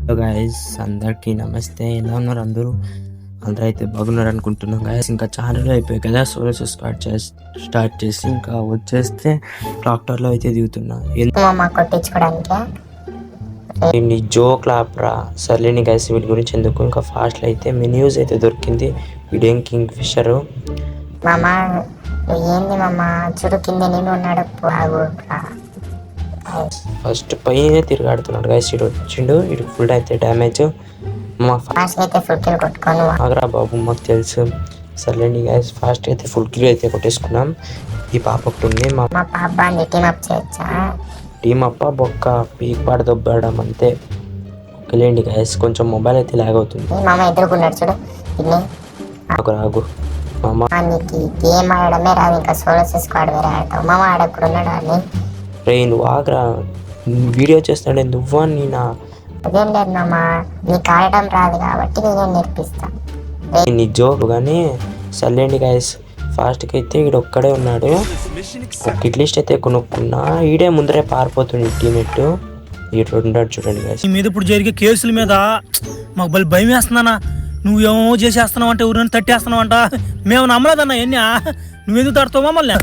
Hello guys, అందరికీ నమస్తే. ఎలా ఉన్నారు అందరూ? అందరూ అయితే బాగున్నారు అనుకుంటున్నాం గాయస్. ఇంకా ఛానల్ అయిపోయాయి కదా, సోలోస్ స్టార్ట్ చేసి ఇంకా వచ్చేస్తే ట్రాక్టర్లో అయితే దిగుతున్నా. నీ జోక్ లాప్రా సర్లేని గాయస్, వీటి గురించి ఎందుకు, ఇంకా ఫాస్ట్లో అయితే మెన్యూస్ అయితే దొరికింది. వీడియం కింగ్ ఫిషర్ మామా. ఏంది మామా, చుడు కింద నేను ఉన్నాడు. ఫస్ట్ పైన తిరిగాడుతున్నాడు గాయస్. ఇటు వచ్చిండు, ఇటు ఫుల్ అయితే డ్యామేజ్. ఆగరా బాబు, మాకు తెలుసు. సర్లేండి గాయస్, ఫాస్ట్ అయితే ఫుల్ కిల్ అయితే కొట్టేసుకున్నాం. ఈ పాప ఒకటి ఉంది, మా టీం అప్ప బొక్క పీక్ పాడ దొబ్బడం అంతే. ఓకేలేండి గాయస్, కొంచెం మొబైల్ అయితే లాగ్ అవుతుంది. రాగు మామ, గేమ్ ఆడమే రాదు, ఇంకా సోలో స్క్వాడ్ వేరే ఆడతావు మామ. ఆడెక్కడున్నాడు? రే నువ్వు ఆగరా, వీడియో చేస్తాడే నువ్వా నేనా? అదేం లేదు మామ, నీకు ఆడటం రాదు కాబట్టి నేనే నేర్పిస్తా. నీ జోక్ కానీ. సర్లేండి గాయస్, ఫాస్ట్కి అయితే వీడు ఒక్కడే ఉన్నాడు. ఒక కిట్లిస్ట్ అయితే కొనుక్కున్నా. ఈడే ముందరే పారిపోతుంది టీమేట్. ఇటు ఉన్నాడు చూడండి గాయస్. మీద ఇప్పుడు జరిగే కేసుల మీద మాకు బలి భయం వేస్తున్నానా. నువ్వేమో చేసేస్తున్నావు అంటే ఊరిని తట్టేస్తున్నావు అంట. మేము నమ్మలేదన్నా. ఎన్ని నువ్వెందుకు తడతావు మమ్మల్ని?